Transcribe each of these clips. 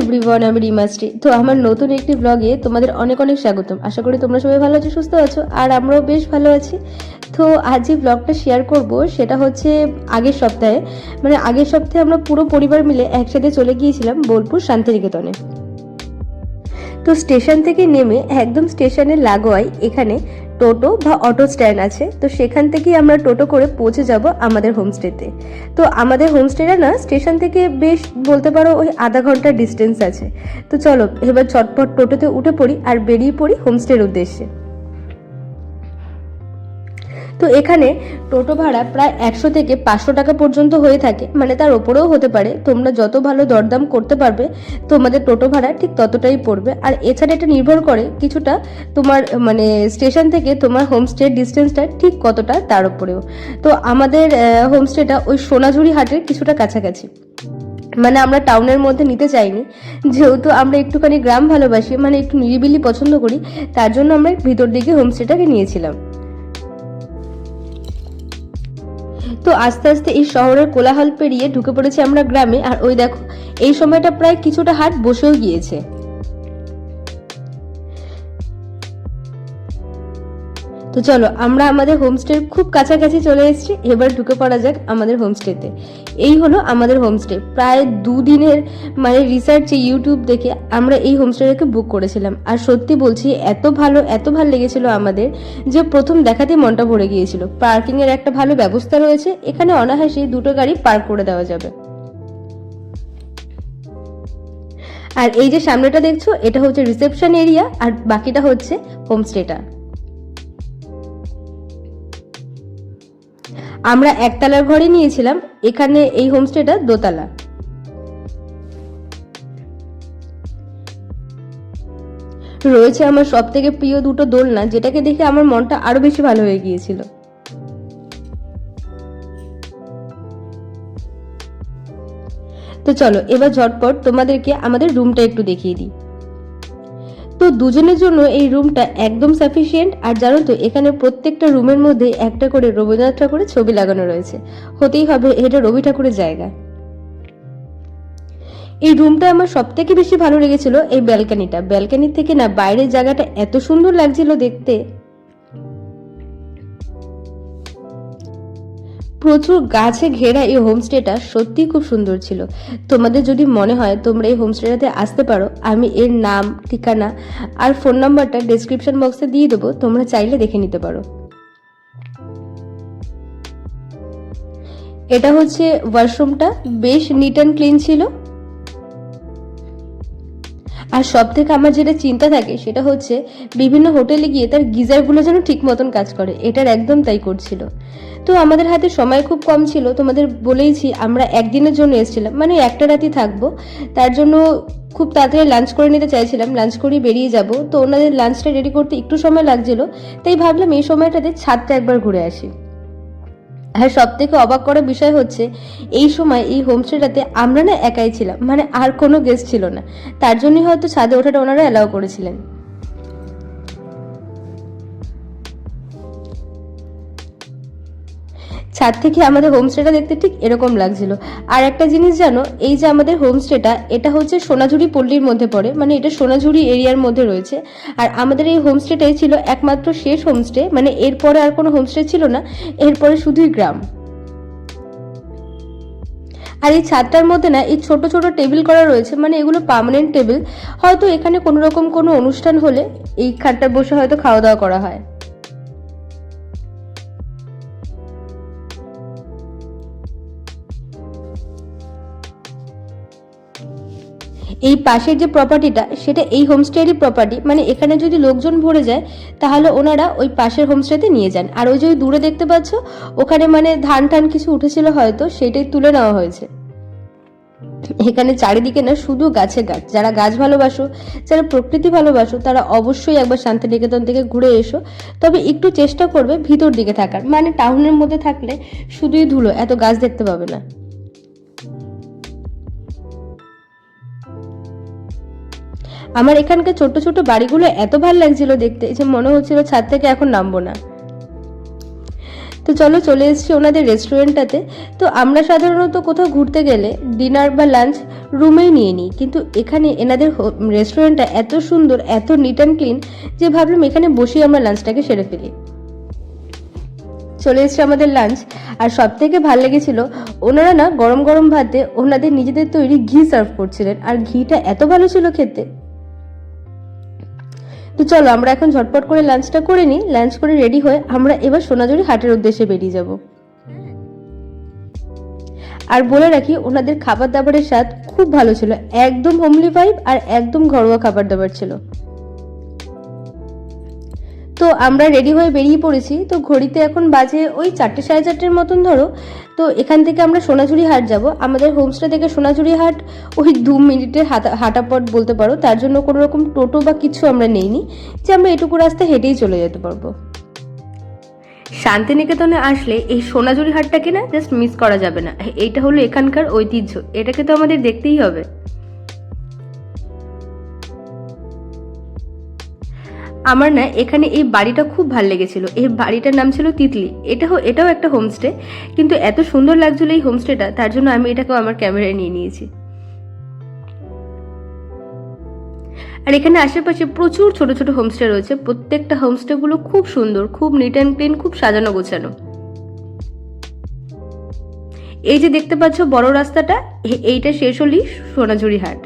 Everyone, আমি রিমাশ্রী। তো আমার নতুন একটি ব্লগে তোমাদের অনেক অনেক স্বাগতম। আশা করি তোমরা সবাই ভালো আছো, সুস্থ আছো, আর আমরাও বেশ ভালো আছি। তো আজ যে ব্লগটা শেয়ার করব সেটা হচ্ছে আগের সপ্তাহে আমরা পুরো পরিবার মিলে একসাথে চলে গিয়েছিলাম বোলপুর শান্তিনিকেতনে। তো স্টেশন থেকে নেমে একদম স্টেশনের লাগোয়ায় এখানে টোটো বা অটো স্ট্যান্ড আছে। তো সেখান থেকেই আমরা টোটো করে পৌঁছে যাব আমাদের হোমস্টেতে। তো আমাদের হোমস্টেটা না স্টেশন থেকে বেশ বলতে পারো ওই আধা ঘন্টার ডিস্টেন্স আছে। তো চলো এবার চটপট টোটোতে উঠে পড়ি আর বেরিয়ে পড়ি হোমস্টের উদ্দেশ্যে। তো এখানে টোটো ভাড়া প্রায় 100 থেকে 500 টাকা পর্যন্ত হয়ে থাকে, মানে তার ওপরেও হতে পারে। তোমরা যত ভালো দরদাম করতে পারবে তোমাদের টোটো ভাড়া ঠিক ততটাই পড়বে। আর এছাড়া এটা নির্ভর করে কিছুটা তোমার মানে স্টেশন থেকে তোমার হোমস্টের ডিস্টেন্সটা ঠিক কতটা তার উপরেও। তো আমাদের হোমস্টেটা ওই সোনাঝুরি হাটের কিছুটা কাছাকাছি, মানে আমরা টাউনের মধ্যে নিতে চাইনি, যেহেতু আমরা একটুখানি গ্রাম ভালোবাসি, মানে একটু নিরিবিলি পছন্দ করি, তার জন্য আমরা ভিতর দিকে হোমস্টেটাকে নিয়েছিলাম। তো আস্তে আস্তে এই শহরের কোলাহল পেরিয়ে ঢুকে পড়েছি আমরা গ্রামে। আর ওই দেখো এই সময়টা প্রায় কিছুটা হাট বসেও গিয়েছে। তো চলো আমরা আমাদের হোমস্টের খুব কাছাকাছি চলে এসেছি, এবার ঢুকে পড়া যাক আমাদের হোমস্টেতে। এই হলো আমাদের হোমস্টে। প্রায় 2 দিনের মানে রিসার্চে ইউটিউব দেখে আমরা এই হোমস্টেটাকে বুক করেছিলাম। আর সত্যি বলছি এত ভালো লেগেছিল আমাদের যে প্রথম দেখাতেই মনটা ভরে গিয়েছিল। পার্কিং এর একটা ভালো ব্যবস্থা রয়েছে, এখানে অনায়াসে 2টো গাড়ি পার্ক করে দেওয়া যাবে। আর এই যে সামনেটা দেখছো এটা হচ্ছে রিসেপশন এরিয়া, আর বাকিটা হচ্ছে হোমস্টেটা। আমরা একতলার ঘরে নিয়েছিলাম, এখানে এই হোমস্টেটা দোতলা। রয়েছে আমার সব থেকে প্রিয় 2টো দোলনা, যেটাকে দেখে আমার মনটা আরো বেশি ভালো হয়ে গিয়েছিল। তো চলো এবার ঝটপট তোমাদেরকে আমাদের রুমটা একটু দেখিয়ে দিই। তো দুজনের জন্য এই রুমটা একদম সাফিসিয়েন্ট। আর জানো তো এখানে প্রত্যেকটা রুমের মধ্যে একটা করে রবীন্দ্রনাথ ঠাকুরের ছবি লাগানো রয়েছে, হতেই হবে, এটা রবি ঠাকুরের জায়গা। এই রুমটা আমার সব থেকে বেশি ভালো লেগেছিল এই ব্যালকানি থেকে না বাইরের জায়গাটা এত সুন্দর লাগছিল দেখতে। প্রচুর গাছে ঘেরা এই হোমস্টেটা সত্যিই খুব সুন্দর ছিল। তোমাদের যদি মনে হয় তোমরা এই হোমস্টেটাতে আসতে পারো, আমি এর নাম, ঠিকানা আর ফোন নাম্বারটা ডেসক্রিপশন বক্সে দিয়ে দেবো, তোমরা চাইলে দেখে নিতে পারো। এটা হচ্ছে ওয়াশরুমটা, বেশ নিট অ্যান্ড ক্লিন ছিল। আর সব থেকে আমার যেটা চিন্তা থাকে সেটা হচ্ছে বিভিন্ন হোটেলে গিয়ে তার গিজারগুলো যেন ঠিক মতন কাজ করে, এটার একদম তাই করছিল। তো আমাদের হাতে সময় খুব কম ছিল, তোমাদের বলেইছি আমরা একদিনের জন্য এসেছিলাম, মানে একটা রাতই থাকবো। তার জন্য খুব তাড়াতাড়ি লাঞ্চ করে নিতে চাইছিলাম, লাঞ্চ করেই বেরিয়ে যাব। তো ওনাদের লাঞ্চটা রেডি করতে একটু সময় লাগছিল, তাই ভাবলাম এই সময়টাতে ছাদটা একবার ঘুরে আসি। হ্যাঁ, সব থেকে অবাক করার বিষয় হচ্ছে এই সময় এই হোমস্টেটাতে আমরা না একাই ছিলাম, মানে আর কোনো গেস্ট ছিল না। তার জন্যই হয়তো ছাদে ওঠাটা ওনারা অ্যালাউ করেছিলেন। ছাদ থেকে আমাদের হোমস্টেটা দেখতে ঠিক এরকম লাগছিল। আর একটা জিনিস জানো, এই যে আমাদের হোমস্টেটা এটা হচ্ছে সোনাঝুরি পল্লীর মধ্যে পড়ে, মানে এটা সোনাঝুরি এরিয়ার মধ্যে রয়েছে। আর আমাদের এই হোমস্টেটাই ছিল একমাত্র শেষ হোমস্টে, মানে এরপরে আর কোনো হোমস্টে ছিল না, এরপরে শুধুই গ্রাম। আর এই ছাদটার মধ্যে না এই ছোট ছোট টেবিল করা রয়েছে, মানে এগুলো পার্মানেন্ট টেবিল। হয়তো এখানে কোনো রকম কোনো অনুষ্ঠান হলে এই খাটটা বসে হয়তো খাওয়া দাওয়া করা হয়। এই পাশের যে প্রপার্টিটা সেটা এই হোমস্টেরই প্রপার্টি, মানে এখানে যদি লোকজন ভরে যায় তাহলে ওনারা ওই পাশের হোমস্টেতে নিয়ে যান। আর ওই যে ওই দূরে দেখতে পাচ্ছ ওখানে মানে ধান টান কিছু উঠেছিল হয়তো, সেটাই তুলে নেওয়া হয়েছে। এখানে চারিদিকে না শুধু গাছে গাছ। যারা গাছ ভালোবাসো, যারা প্রকৃতি ভালোবাসো, তারা অবশ্যই একবার শান্তিনিকেতন থেকে ঘুরে এসো। তবে একটু চেষ্টা করবে ভিতর দিকে থাকার, মানে টাউনের মধ্যে থাকলে শুধুই ধুলো, এত গাছ দেখতে পাবে না। আমার এখানকার ছোট ছোট বাড়িগুলো এত ভালো লাগছিল দেখতে যে মনে হচ্ছিল ছাদ থেকে এখন নামবো না। তো চলো চলে এসেছি ওনাদের রেস্টুরেন্টটাতে। তো আমরা সাধারণত কোথাও ঘুরতে গেলে ডিনার বা লাঞ্চ রুমেই নিয়ে নিই, কিন্তু এখানে এনাদের রেস্টুরেন্টটা এত সুন্দর, এত নিট অ্যান্ড ক্লিন যে ভাবলাম এখানে বসেই আমরা লাঞ্চটাকে সেরে ফেলি। চলে এসছে আমাদের লাঞ্চ। আর সব থেকে ভালো লেগেছিল ওনারা না গরম গরম ভাতে ওনাদের নিজেদের তৈরি ঘি সার্ভ করছিলেন, আর ঘিটা এত ভালো ছিল খেতে। তো চলো আমরা এখন ঝটপট করে লাঞ্চটা করে নিই। লাঞ্চ করে রেডি হয়ে আমরা এবার সোনাঝুরি হাটের উদ্দেশ্যে বেরিয়ে যাব। আর বলে রাখি ওনাদের খাবার দাবারের স্বাদ খুব ভালো ছিল, একদম হোমলি ভাইব আর একদম ঘরোয়া খাবার দাবার ছিল। তো আমরা রেডি হয়ে বেরিয়ে পড়েছি। তো ঘড়িতে এখন বাজে ওই 4টে সাড়ে 4টের মতন ধরো। তো এখান থেকে আমরা সোনাঝুরি হাট যাব। আমাদের হোমস্টে থেকে সোনাঝুরি হাট ওই 2 মিনিটের হাঁটা পথ বলতে পারো। তার জন্য কোনো রকম টোটো বা কিছু আমরা নেইনি, যে আমরা এটুকু রাস্তা হেঁটেই চলে যেতে পারবো। শান্তিনিকেতনে আসলে এই সোনাঝুরি হাটটাকে না জাস্ট মিস করা যাবে না। এইটা হলো এখানকার ঐতিহ্য, এটাকে তো আমাদের দেখতেই হবে। আমার না এখানে এই বাড়িটা খুব ভালো লেগেছিল। এই বাড়িটার নাম ছিল তিতলি। এটাও একটা হোমস্টে, কিন্তু এত সুন্দর লাগছিল এই হোমস্টেটা, তার জন্য আমি এটাকেও আমার ক্যামেরায় নিয়ে নিয়েছি। আর এখানে আশেপাশে প্রচুর ছোট ছোট হোমস্টে রয়েছে। প্রত্যেকটা হোমস্টে গুলো খুব সুন্দর, খুব নিট অ্যান্ড ক্লিন, খুব সাজানো গোছানো। এই যে দেখতে পাচ্ছ বড় রাস্তাটা, এইটা শেষ হলেই সোনাঝুরি হাট।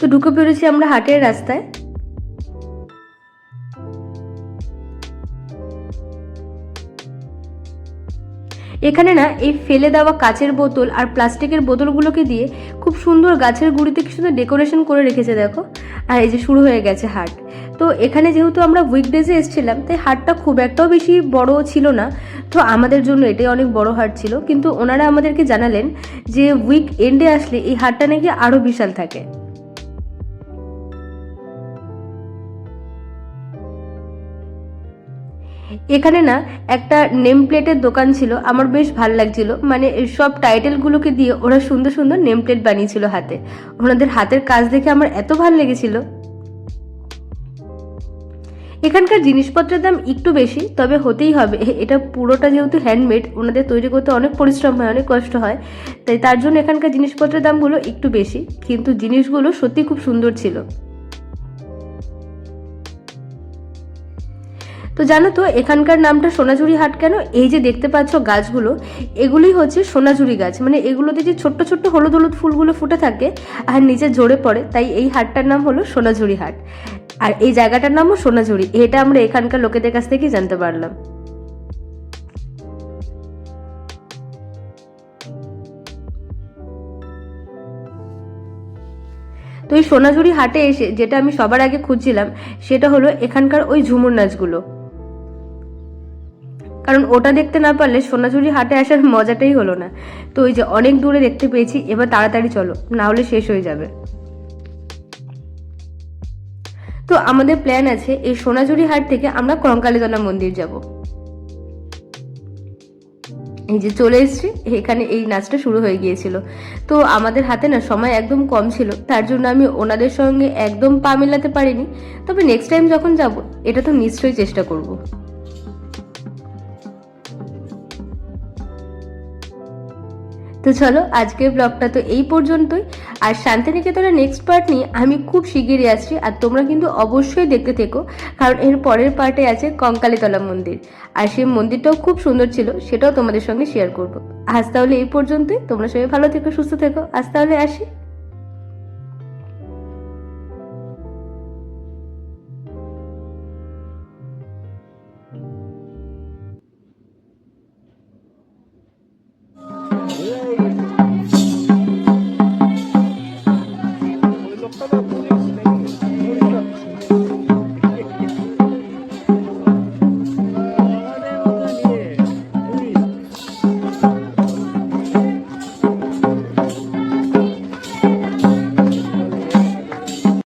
তো ঢুকে পড়েছি আমরা হাটের রাস্তায়। এখানে না এই ফেলে দেওয়া কাচের বোতল আর প্লাস্টিকের বোতলগুলোকে দিয়ে খুব সুন্দর গাছের গুঁড়িতে কি সুন্দর ডেকোরেশন করে রেখেছে দেখো। আর এই যে শুরু হয়ে গেছে হাট। তো এখানে যেহেতু আমরা উইকডেজে এসেছিলাম, তাই হাটটা খুব একটাও বেশি বড় ছিল না। তো আমাদের জন্য এটাই অনেক বড় হাট ছিল, কিন্তু ওনারা আমাদেরকে জানালেন যে উইক এন্ডে আসলে এই হাটটা নাকি আরো বিশাল থাকে। এখানে না একটা নেম প্লেটের দোকান ছিল, আমার বেশ ভালো লাগছিল। মানে সব টাইটেলগুলোকে দিয়ে ওরা সুন্দর সুন্দর নেম প্লেট বানিয়েছিল হাতে। ওনাদের হাতের কাজ দেখে আমার এত ভালো লেগেছিল। এখানকার জিনিসপত্রের দাম একটু বেশি, তবে হতেই হবে, এটা পুরোটা যেহেতু হ্যান্ডমেড, ওনাদের তৈরি করতে অনেক পরিশ্রম হয়, অনেক কষ্ট হয়, তাই তার জন্য এখানকার জিনিসপত্রের দামগুলো একটু বেশি, কিন্তু জিনিসগুলো সত্যি খুব সুন্দর ছিল। তো জানো তো এখানকার নামটা সোনাঝুরি হাট কেন? এই যে দেখতে পাচ্ছ গাছগুলো, এগুলোই হচ্ছে সোনাঝুরি গাছ। মানে এগুলোতে যে ছোট্ট ছোট্ট হলুদ হলুদ ফুলগুলো ফুটে থাকে আর নিচে ঝরে পড়ে, তাই এই হাটটার নাম হলো সোনাঝুরি হাট। আর এই জায়গাটার নামও সোনাঝুরি, এটা আমরা এখানকার লোকেদের কাছ থেকেই জানতে পারলাম। তো এই সোনাঝুরি হাটে এসে যেটা আমি সবার আগে খুঁজছিলাম, সেটা হলো এখানকার ওই ঝুমুর নাচগুলো। কারণ ওটা দেখতে না পারলে সোনাঝুরি হাটে আসার মজাটাই হলো না। তো ওই যে অনেক দূরে দেখতে পেয়েছি, এবার তাড়াতাড়ি চলো, না হলে শেষ হয়ে যাবে। তো আমাদের প্ল্যান আছে এই সোনাঝুরি হাট থেকে আমরা কঙ্কালীতলা মন্দির যাব। এই যে চলে এসেছি, এখানে এই নাচটা শুরু হয়ে গিয়েছিল। তো আমাদের হাতে না সময় একদম কম ছিল, তার জন্য আমি ওনাদের সঙ্গে একদম পা মেলাতে পারিনি। তবে নেক্সট টাইম যখন যাব, এটা তো নিশ্চয়ই চেষ্টা করব। তো চলো আজকের ব্লগটা তো এই পর্যন্তই। আর শান্তিনিকেতনের নেক্সট পার্ট নিয়ে আমি খুব শিগগিরই আসছি, আর তোমরা কিন্তু অবশ্যই দেখতে থেকো, কারণ এর পরের পার্টে আছে কঙ্কালীতলা মন্দির। আর সেই মন্দিরটাও খুব সুন্দর ছিল, সেটাও তোমাদের সঙ্গে শেয়ার করব। আজ তাহলে এই পর্যন্তই। তোমরা সবাই ভালো থেকো, সুস্থ থেকো। আজ তাহলে আসি।